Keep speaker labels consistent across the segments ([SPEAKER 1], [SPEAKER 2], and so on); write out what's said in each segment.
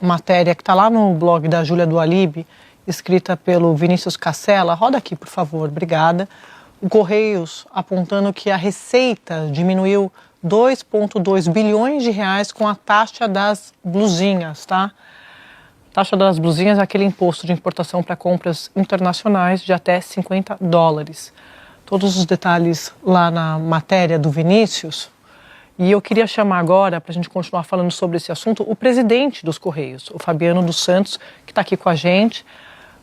[SPEAKER 1] matéria que está lá no blog da Júlia do Alibe, escrita pelo Vinícius Cassella. Roda aqui, por favor, obrigada. O Correios apontando que a receita diminuiu 2,2 bilhões de reais com a taxa das blusinhas, tá? A taxa das blusinhas é aquele imposto de importação para compras internacionais de até $50. Todos os detalhes lá na matéria do Vinícius. E eu queria chamar agora, para a gente continuar falando sobre esse assunto, o presidente dos Correios, o Fabiano dos Santos, que está aqui com a gente,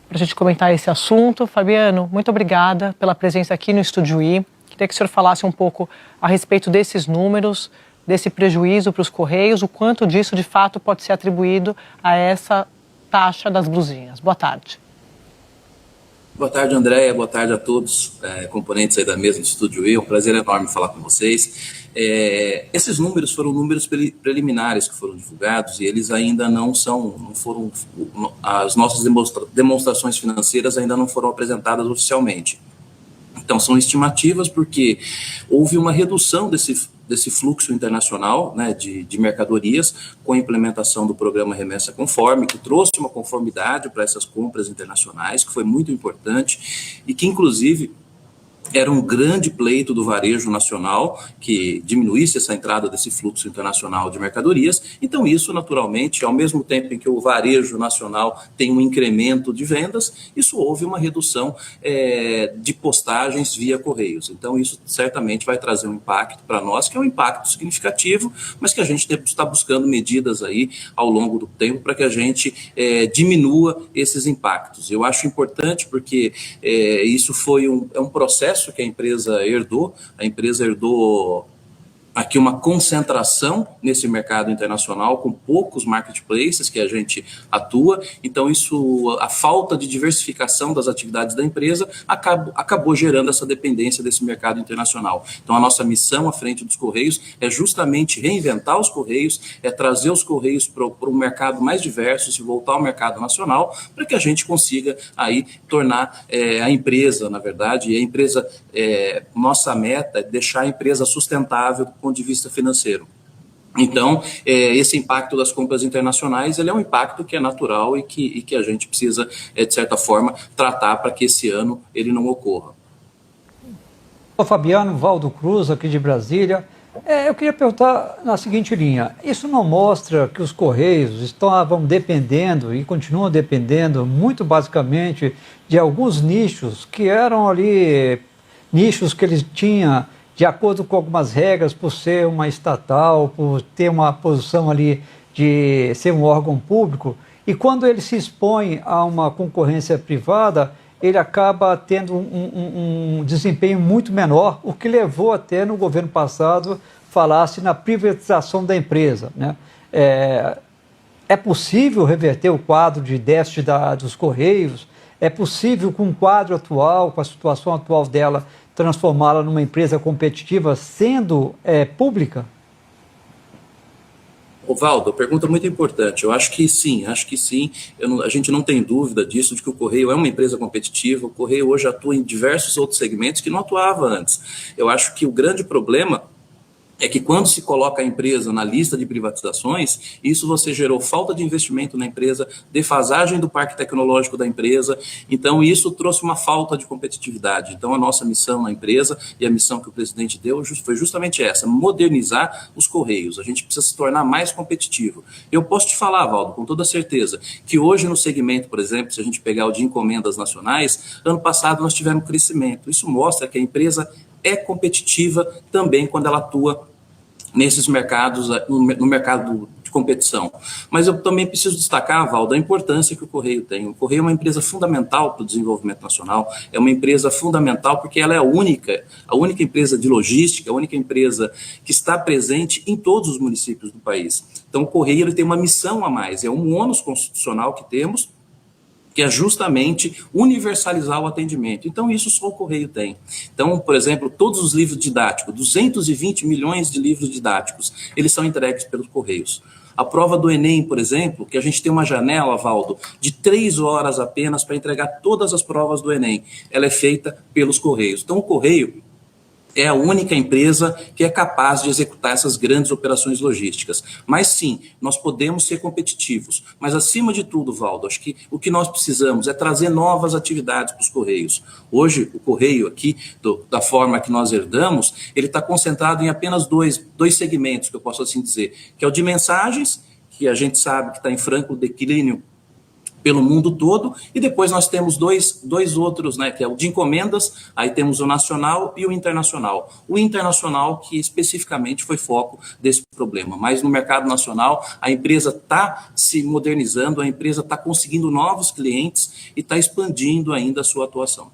[SPEAKER 1] para a gente comentar esse assunto. Fabiano, muito obrigada pela presença aqui no Estúdio I. Queria que o senhor falasse um pouco a respeito desses números, desse prejuízo para os Correios, o quanto disso, de fato, pode ser atribuído a essa taxa das blusinhas. Boa tarde.
[SPEAKER 2] Boa tarde, Andréia. Boa tarde a todos, componentes aí da mesa do Estúdio I. É um prazer enorme falar com vocês. Esses números foram números preliminares que foram divulgados e eles ainda não foram, as nossas demonstrações financeiras ainda não foram apresentadas oficialmente. Então, são estimativas porque houve uma redução desse fluxo internacional, né, de mercadorias com a implementação do programa Remessa Conforme, que trouxe uma conformidade para essas compras internacionais, que foi muito importante e que, inclusive, era um grande pleito do varejo nacional que diminuísse essa entrada desse fluxo internacional de mercadorias. Então isso, naturalmente, ao mesmo tempo em que o varejo nacional tem um incremento de vendas, isso houve uma redução de postagens via Correios. Então isso certamente vai trazer um impacto para nós, que é um impacto significativo, mas que a gente está buscando medidas aí ao longo do tempo para que a gente diminua esses impactos. Eu acho importante porque isso foi um processo que a empresa herdou aqui uma concentração nesse mercado internacional com poucos marketplaces que a gente atua, então isso, a falta de diversificação das atividades da empresa acabou gerando essa dependência desse mercado internacional. Então a nossa missão à frente dos Correios é justamente reinventar os Correios, é trazer os Correios para um mercado mais diverso, se voltar ao mercado nacional, para que a gente consiga aí tornar a empresa, na verdade, nossa meta é deixar a empresa sustentável do ponto de vista financeiro. Então, esse impacto das compras internacionais, ele é um impacto que é natural e que a gente precisa, de certa forma, tratar para que esse ano ele não ocorra.
[SPEAKER 3] Sou Fabiano Valdo Cruz, aqui de Brasília. Eu queria perguntar na seguinte linha, isso não mostra que os Correios estavam dependendo e continuam dependendo muito basicamente de alguns nichos que eram ali, nichos que eles tinham de acordo com algumas regras, por ser uma estatal, por ter uma posição ali de ser um órgão público, e quando ele se expõe a uma concorrência privada, ele acaba tendo um desempenho muito menor, o que levou até no governo passado falasse na privatização da empresa, né? É possível reverter o quadro de déficit dos Correios? É possível, com o quadro atual, com a situação atual dela, transformá-la numa empresa competitiva sendo pública?
[SPEAKER 2] Valdo, pergunta muito importante. Eu acho que sim. A gente não tem dúvida disso, de que o Correio é uma empresa competitiva. O Correio hoje atua em diversos outros segmentos que não atuava antes. Eu acho que o grande problema é que quando se coloca a empresa na lista de privatizações, isso você gerou falta de investimento na empresa, defasagem do parque tecnológico da empresa, então isso trouxe uma falta de competitividade. Então a nossa missão na empresa e a missão que o presidente deu foi justamente essa, modernizar os Correios. A gente precisa se tornar mais competitivo. Eu posso te falar, Valdo, com toda certeza, que hoje no segmento, por exemplo, se a gente pegar o de encomendas nacionais, ano passado nós tivemos crescimento. Isso mostra que a empresa é competitiva também quando ela atua nesses mercados, no mercado de competição. Mas eu também preciso destacar, Valdo, a importância que o Correio tem. O Correio é uma empresa fundamental para o desenvolvimento nacional, é uma empresa fundamental porque ela é a única empresa de logística, a única empresa que está presente em todos os municípios do país. Então o Correio ele tem uma missão a mais, é um ônus constitucional que temos, que é justamente universalizar o atendimento. Então, isso só o Correio tem. Então, por exemplo, todos os livros didáticos, 220 milhões de livros didáticos, eles são entregues pelos Correios. A prova do Enem, por exemplo, que a gente tem uma janela, Valdo, de 3 horas apenas para entregar todas as provas do Enem, ela é feita pelos Correios. Então, o Correio é a única empresa que é capaz de executar essas grandes operações logísticas. Mas sim, nós podemos ser competitivos. Mas acima de tudo, Valdo, acho que o que nós precisamos é trazer novas atividades para os Correios. Hoje, o Correio aqui, da forma que nós herdamos, ele está concentrado em apenas dois segmentos, que eu posso assim dizer, que é o de mensagens, que a gente sabe que está em franco declínio pelo mundo todo, e depois nós temos dois outros, né, que é o de encomendas, aí temos o nacional e o internacional. O internacional que especificamente foi foco desse problema, mas no mercado nacional a empresa está se modernizando, a empresa está conseguindo novos clientes e está expandindo ainda a sua atuação.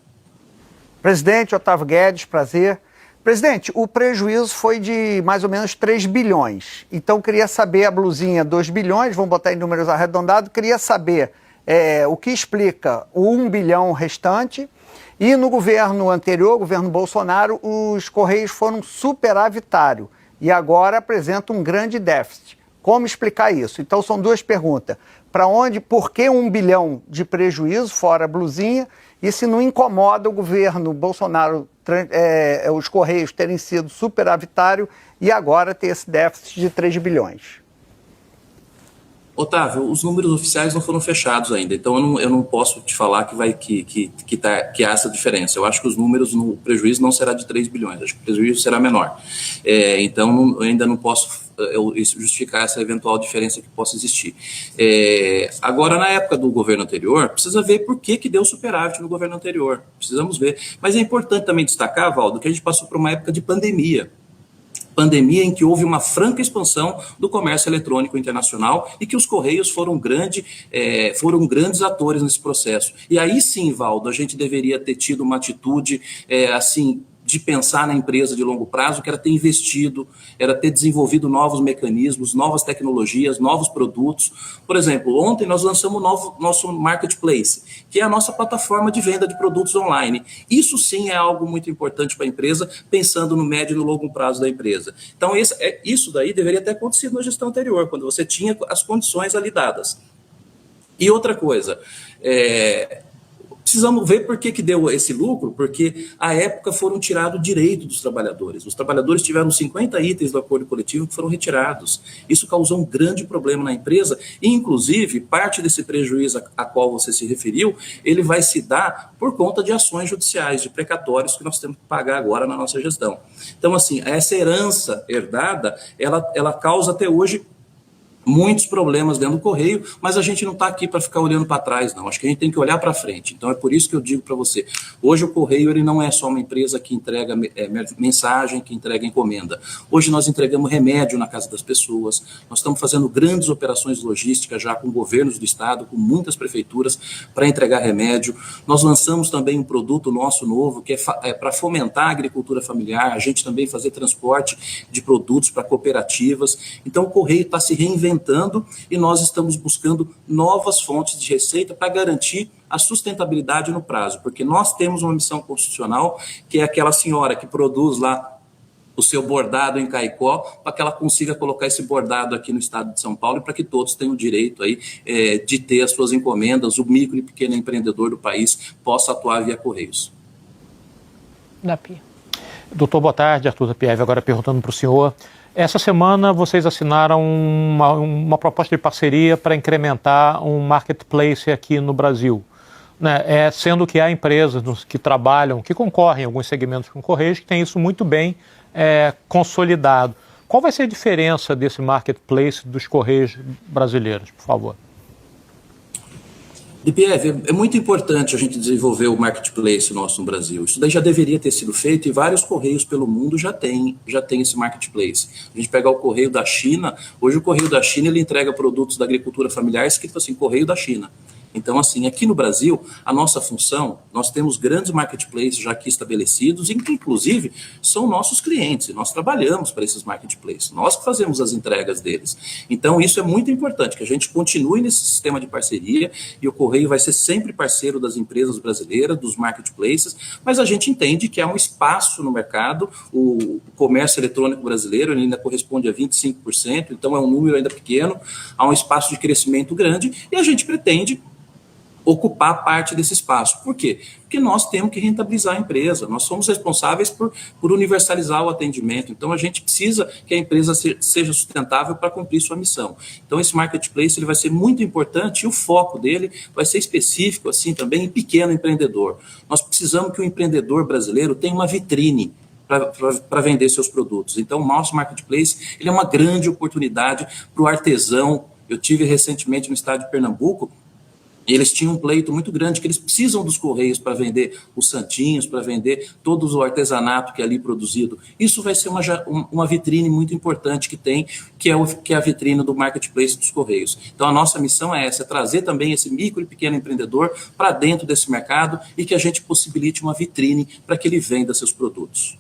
[SPEAKER 4] Presidente Otávio Guedes, prazer. Presidente, o prejuízo foi de mais ou menos 3 bilhões, então queria saber, a blusinha 2 bilhões, vamos botar em números arredondados, queria saber o que explica o 1 bilhão restante, e no governo anterior, governo Bolsonaro, os Correios foram superavitário e agora apresentam um grande déficit. Como explicar isso? Então são duas perguntas. Por que 1 bilhão de prejuízo, fora a blusinha, e se não incomoda o governo Bolsonaro, os Correios terem sido superavitário e agora ter esse déficit de 3 bilhões?
[SPEAKER 2] Otávio, os números oficiais não foram fechados ainda, então eu não posso te falar que há essa diferença. Eu acho que os números, no prejuízo não será de 3 bilhões, acho que o prejuízo será menor. Então, eu ainda não posso justificar essa eventual diferença que possa existir. Agora, na época do governo anterior, precisa ver por que deu superávit no governo anterior. Precisamos ver. Mas é importante também destacar, Valdo, que a gente passou por uma época de pandemia em que houve uma franca expansão do comércio eletrônico internacional e que os Correios foram grandes atores nesse processo. E aí sim, Valdo, a gente deveria ter tido uma atitude de pensar na empresa de longo prazo, que era ter investido, era ter desenvolvido novos mecanismos, novas tecnologias, novos produtos. Por exemplo, ontem nós lançamos o nosso Marketplace, que é a nossa plataforma de venda de produtos online. Isso sim é algo muito importante para a empresa, pensando no médio e no longo prazo da empresa. Então, isso daí deveria ter acontecido na gestão anterior, quando você tinha as condições ali dadas. E outra coisa, precisamos ver por que deu esse lucro, porque à época foram tirados direitos dos trabalhadores. Os trabalhadores tiveram 50 itens do acordo coletivo que foram retirados. Isso causou um grande problema na empresa e, inclusive, parte desse prejuízo a qual você se referiu, ele vai se dar por conta de ações judiciais, de precatórios que nós temos que pagar agora na nossa gestão. Então, assim, essa herança herdada, ela causa até hoje muitos problemas dentro do Correio, mas a gente não está aqui para ficar olhando para trás, não. Acho que a gente tem que olhar para frente. Então é por isso que eu digo para você, hoje o Correio ele não é só uma empresa que entrega mensagem, que entrega encomenda. Hoje nós entregamos remédio na casa das pessoas, nós estamos fazendo grandes operações logísticas já com governos do estado, com muitas prefeituras para entregar remédio. Nós lançamos também um produto nosso novo, que é para fomentar a agricultura familiar, a gente também fazer transporte de produtos para cooperativas. Então o Correio está se reinventando e nós estamos buscando novas fontes de receita para garantir a sustentabilidade no prazo, porque nós temos uma missão constitucional, que é aquela senhora que produz lá o seu bordado em Caicó, para que ela consiga colocar esse bordado aqui no estado de São Paulo e para que todos tenham o direito aí, de ter as suas encomendas, o micro e pequeno empreendedor do país possa atuar via Correios.
[SPEAKER 5] Doutor, boa tarde, Arthur Zapiev, agora perguntando para o senhor. Essa semana vocês assinaram uma proposta de parceria para incrementar um marketplace aqui no Brasil, né? Sendo que há empresas que trabalham, que concorrem em alguns segmentos com Correios, que têm isso muito bem consolidado. Qual vai ser a diferença desse marketplace dos Correios brasileiros, por favor?
[SPEAKER 2] Zapiev, é muito importante a gente desenvolver o marketplace nosso no Brasil. Isso daí já deveria ter sido feito e vários Correios pelo mundo já tem esse marketplace. A gente pegar o Correio da China, hoje o Correio da China ele entrega produtos da agricultura familiar escrito assim, Correio da China. Então, assim, aqui no Brasil, a nossa função, nós temos grandes marketplaces já aqui estabelecidos, e que, inclusive, são nossos clientes, nós trabalhamos para esses marketplaces, nós que fazemos as entregas deles. Então, isso é muito importante, que a gente continue nesse sistema de parceria, e o Correio vai ser sempre parceiro das empresas brasileiras, dos marketplaces, mas a gente entende que há um espaço no mercado, o comércio eletrônico brasileiro ele ainda corresponde a 25%, então é um número ainda pequeno, há um espaço de crescimento grande, e a gente pretende ocupar parte desse espaço. Por quê? Porque nós temos que rentabilizar a empresa, nós somos responsáveis por universalizar o atendimento, então a gente precisa que a empresa seja sustentável para cumprir sua missão. Então esse marketplace ele vai ser muito importante e o foco dele vai ser específico assim também em pequeno empreendedor. Nós precisamos que o empreendedor brasileiro tenha uma vitrine para vender seus produtos. Então o nosso marketplace ele é uma grande oportunidade para o artesão. Eu tive recentemente no estado de Pernambuco. Eles tinham um pleito muito grande, que eles precisam dos Correios para vender os santinhos, para vender todo o artesanato que é ali produzido. Isso vai ser uma vitrine muito importante que tem, que é a vitrine do marketplace dos Correios. Então a nossa missão é essa, é trazer também esse micro e pequeno empreendedor para dentro desse mercado e que a gente possibilite uma vitrine para que ele venda seus produtos.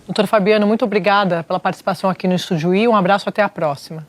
[SPEAKER 1] Doutor Fabiano, muito obrigada pela participação aqui no Estúdio I. Um abraço, até a próxima.